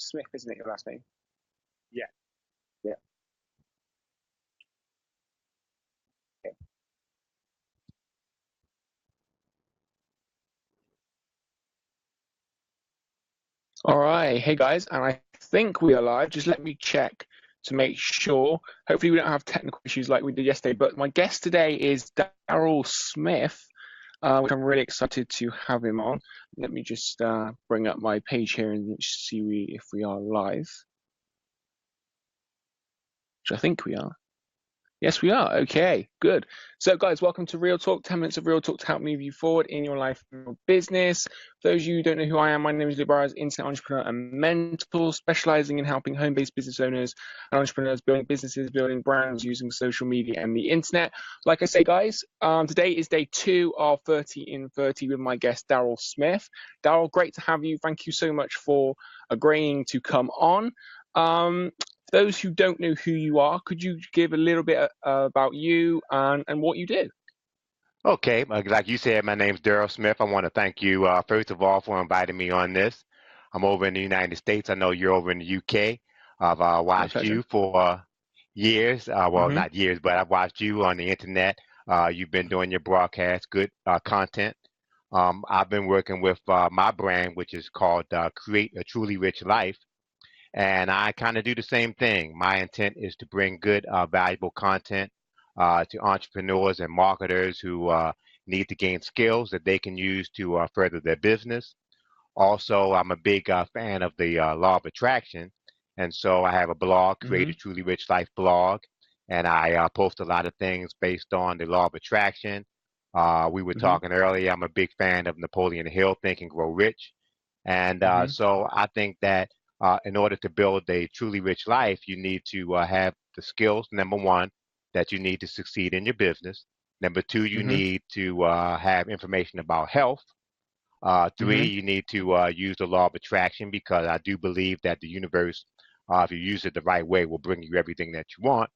Smith, isn't it, your last name? Yeah. Yeah. Okay. All right. Hey, guys. And I think we are live. Just let me check to make sure. Hopefully, we don't have technical issues like we did yesterday. But my guest today is Daryl Smith, which I'm really excited to have him on. Let me just bring up my page here and see if we are live, which I think we are. Yes, we are. Okay, good. So, guys, welcome to Real Talk, 10 minutes of Real Talk to help move you forward in your life and your business. For those of you who don't know who I am, my name is Burrows, internet entrepreneur and mentor, specializing in helping home-based business owners and entrepreneurs building businesses, building brands using social media and the internet. Like I say, guys, today is day 2 of 30 in 30 with my guest, Daryl Smith. Daryl, great to have you. Thank you so much for agreeing to come on. Those who don't know who you are, could you give a little bit about you and what you do? Okay, like you said, my name's Daryl Smith. I want to thank you, first of all, for inviting me on this. I'm over in the United States. I know you're over in the UK. I've My watched pleasure. you for years. Well, Mm-hmm. not years, but I've watched you on the internet. You've been doing your broadcast, good content. I've been working with my brand, which is called Create a Truly Rich Life. And I kind of do the same thing. My intent is to bring good, valuable content to entrepreneurs and marketers who need to gain skills that they can use to further their business. Also, I'm a big fan of the law of attraction. And so I have a blog, Create Mm-hmm. a Truly Rich Life blog, and I post a lot of things based on the law of attraction. We were Mm-hmm. talking earlier, I'm a big fan of Napoleon Hill, Think and Grow Rich. And Mm-hmm. so I think that in order to build a truly rich life, you need to have the skills, number one, that you need to succeed in your business. Number two, you Mm-hmm. need to have information about health. Three, Mm-hmm. you need to use the law of attraction because I do believe that the universe, if you use it the right way, will bring you everything that you want.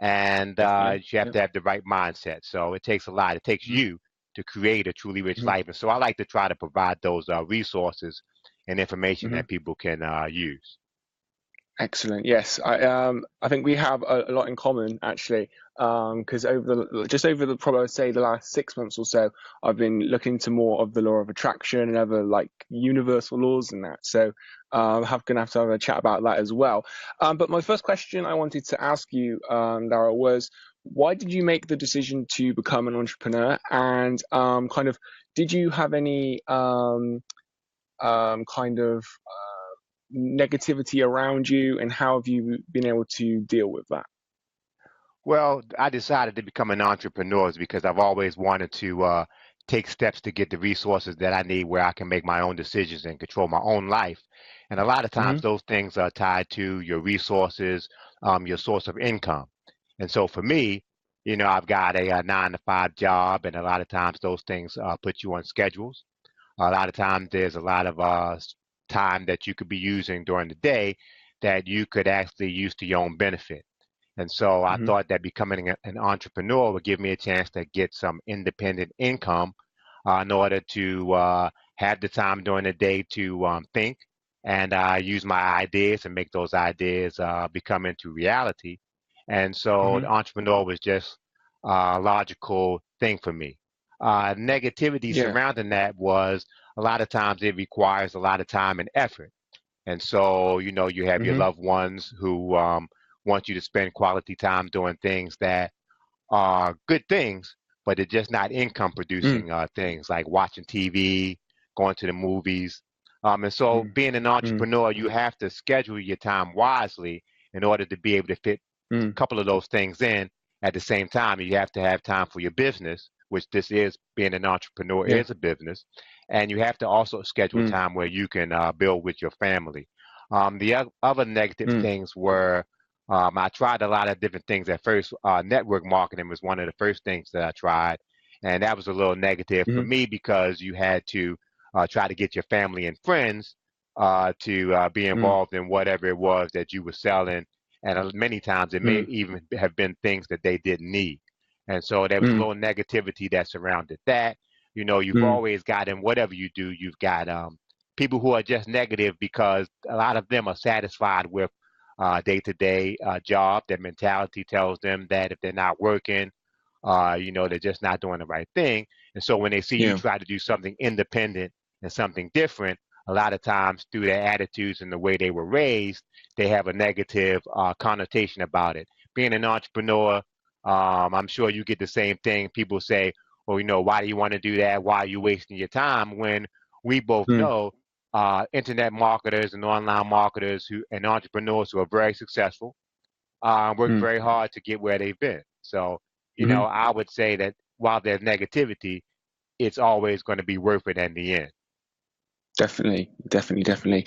And Definitely. you have Yep. to have the right mindset. So it takes a lot. It takes Mm-hmm. you to create a truly rich Mm-hmm. life. And so I like to try to provide those resources and information Mm-hmm. that people can use. Excellent. Yes, I think we have a lot in common actually. Because over the probably I'd say the last 6 months or so, I've been looking into more of the law of attraction and other like universal laws and that. So, gonna have to have a chat about that as well. But my first question I wanted to ask you, Lara, was why did you make the decision to become an entrepreneur? And kind of, did you have any kind of negativity around you, and how have you been able to deal with that? Well, I decided to become an entrepreneur because I've always wanted to take steps to get the resources that I need where I can make my own decisions and control my own life. And a lot of Hmm. times those things are tied to your resources, your source of income. And so for me, I've got a 9 to 5 job, and a lot of times those things put you on schedules. A lot of times there's a lot of time that you could be using during the day that you could actually use to your own benefit. And so I Hmm. thought that becoming an entrepreneur would give me a chance to get some independent income in order to have the time during the day to think and use my ideas and make those ideas become into reality. And so Hmm. the entrepreneur was just a logical thing for me. Negativity Yeah. surrounding that was a lot of times it requires a lot of time and effort. And so, you have your Hmm. loved ones who want you to spend quality time doing things that are good things, but they're just not income Mm. producing things like watching TV, going to the movies. And so, Mm. being an Mm. entrepreneur, you have to schedule your time wisely in order to be able to fit a Mm. couple of those things in at the same time. You have to have time for your business, which this is being an entrepreneur Yeah. is a business, and you have to also schedule Mm. time where you can build with your family. The other negative Mm. things were I tried a lot of different things at first. Network marketing was one of the first things that I tried, and that was a little negative for Mm. me because you had to try to get your family and friends to be Mm. involved in whatever it was that you were selling, and many times it may Mm. even have been things that they didn't need, and so there was a Mm. little negativity that surrounded that. You've Mm. always got in whatever you do, you've got people who are just negative because a lot of them are satisfied with day-to-day job. Their mentality tells them that if they're not working, they're just not doing the right thing. And so when they see you Yeah. try to do something independent and something different, a lot of times through their attitudes and the way they were raised, they have a negative connotation about it. Being an entrepreneur, I'm sure you get the same thing. People say, well, why do you want to do that? Why are you wasting your time? When we both Mm, know internet marketers and online marketers and entrepreneurs who are very successful work mm, very hard to get where they've been. So, hmm. I would say that while there's negativity, it's always going to be worth it in the end. Definitely, definitely, definitely.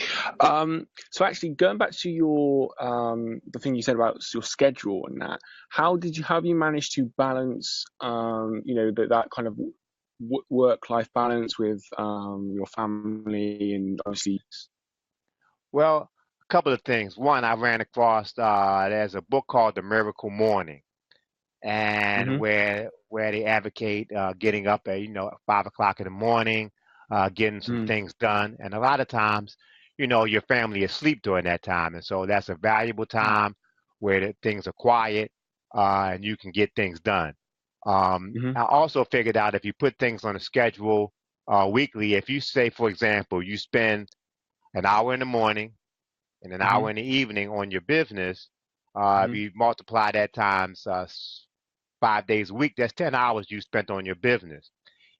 So actually, going back to your the thing you said about your schedule and that, how have you managed to balance that kind of work-life balance with your family and obviously. Well, a couple of things. One, I ran across there's a book called The Miracle Morning, and Hmm. where they advocate getting up at 5 o'clock in the morning, getting some Mm, things done, and a lot of times, your family is asleep during that time, and so that's a valuable mm, time where things are quiet and you can get things done. hmm. I also figured out if you put things on a schedule weekly, if you say, for example, you spend an hour in the morning and an Hmm. hour in the evening on your business, if Hmm. you multiply that times 5 days a week, that's 10 hours you spent on your business.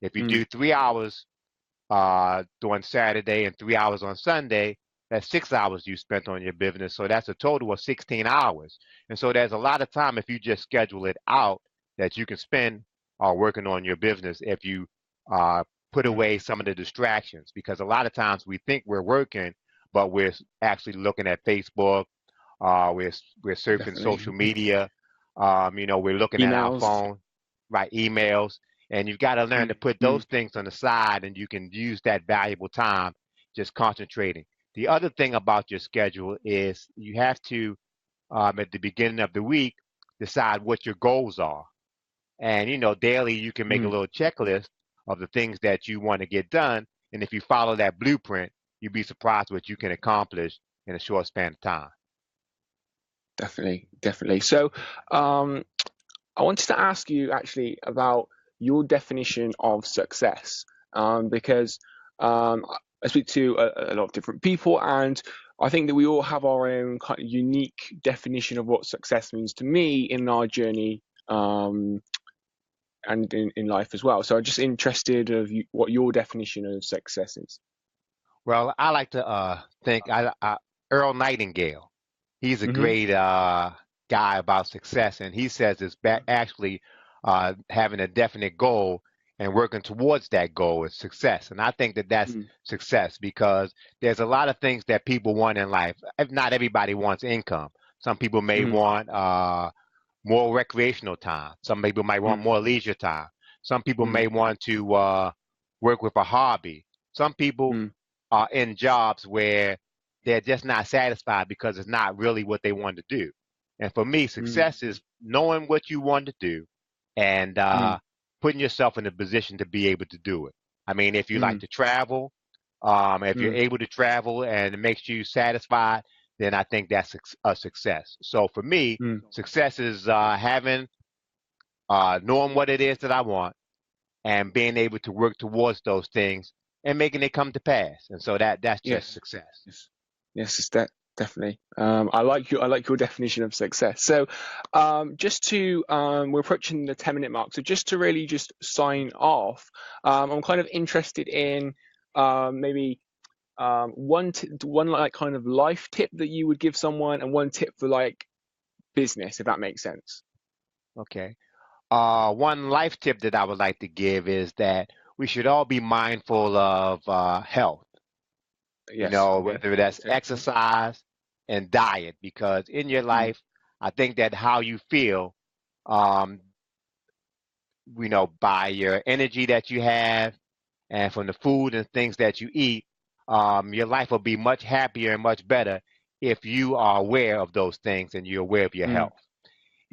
If you Mm, do 3 hours during Saturday and 3 hours on Sunday, that's 6 hours you spent on your business. So that's a total of 16 hours. And so there's a lot of time if you just schedule it out that you can spend working on your business if you uh, put mm, away some of the distractions. Because a lot of times we think we're working, but we're actually looking at Facebook, we're surfing social definitely. media. We're looking at our Emails. phone, right? Emails, and you've got to learn to Mm, put mm, those things on the side, and you can use that valuable time just concentrating. The other thing about your schedule is you have to, at the beginning of the week, decide what your goals are. And daily you can make a mm. little checklist of the things that you want to get done, and if you follow that blueprint, you'd be surprised what you can accomplish in a short span of time. Definitely, definitely. So, I wanted to ask you actually about your definition of success, because um, I speak to a lot of different people, and I think that we all have our own kind of unique definition of what success means to me in our journey, and in life as well. So I'm just interested of what your definition of success is. Well, I like to think Earl Nightingale. He's a Hmm. great guy about success, and he says it's actually having a definite goal and working towards that goal is success. And I think that that's Mm, success because there's a lot of things that people want in life. If not everybody wants income. Some people may mm, want more recreational time. Some people might want mm, more leisure time. Some people mm, may want to work with a hobby. Some people mm, are in jobs where they're just not satisfied because it's not really what they want to do. And for me, mm, success is knowing what you want to do and mm, putting yourself in a position to be able to do it. I mean, if you like mm, to travel, if you're mm, able to travel and it makes you satisfied, then I think that's a success. So for me, mm. success is knowing what it is that I want and being able to work towards those things and making it come to pass. And so that's just Yes. success. Yes. Yes, it's definitely. I like your definition of success. So, just to we're approaching the 10-minute mark. So just to really just sign off, I'm kind of interested in maybe one like kind of life tip that you would give someone, and one tip for like business, if that makes sense. Okay. One life tip that I would like to give is that we should all be mindful of health, Yes. Okay. whether that's Okay. Mhm. exercise and diet, because in your Mm, life, I think that how you feel, um, by your energy that you have and from the food and things that you eat, your life will be much happier and much better if you are aware of those things and you're aware of your mm, health.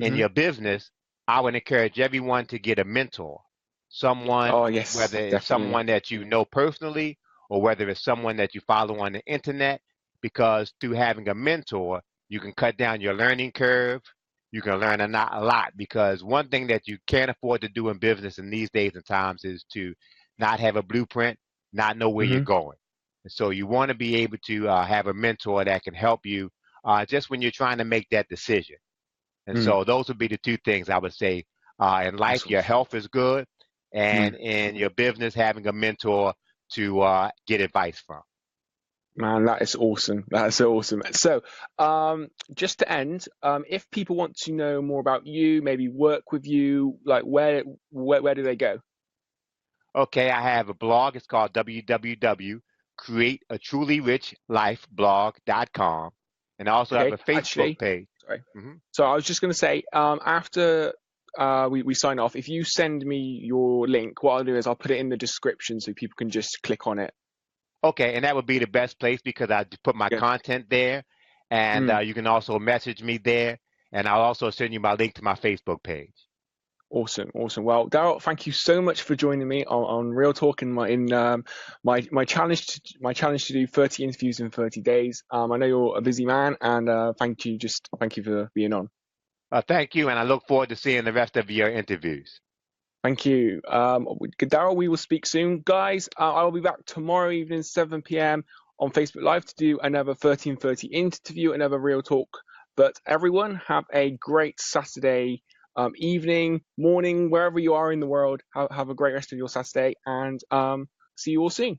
In mhm. your business, I would encourage everyone to get a mentor, someone, Oh yes, whether it's definitely. someone that you know personally or whether it's someone that you follow on the internet, because through having a mentor, you can cut down your learning curve. You can learn a lot, because one thing that you can't afford to do in business in these days and times is to not have a blueprint, not know where you're Hmm. going. And so you want to be able to have a mentor that can help you just when you're trying to make that decision. And Mm, so those would be the two things I would say. In that's life, your awesome. health is good, and Mm. in your business, having a mentor to get advice from. Man, that is awesome. That's so awesome. So, just to end, if people want to know more about you, maybe work with you, like where do they go? Okay, I have a blog. It's called www.createatrulyrichlifeblog.com, and I also have Okay, a Facebook actually, page. sorry. Hmm. So I was just going to say, after we sign off, if you send me your link, what I'll do is I'll put it in the description so people can just click on it. Okay, and that would be the best place because I put my Good. content there, and Mm. you can also message me there, and I'll also send you my link to my Facebook page. Awesome, awesome. Well, Daryl, thank you so much for joining me on Real Talk in my challenge to do 30 interviews in 30 days. I know you're a busy man, and thank you for being on. Thank you, and I look forward to seeing the rest of your interviews. Thank you, Daryl. We will speak soon, guys. I'll be back tomorrow evening, 7 p.m. on Facebook Live to do another 13:30 interview, another Real Talk. But everyone, have a great Saturday evening, morning, wherever you are in the world. Have a great rest of your Saturday, and see you all soon.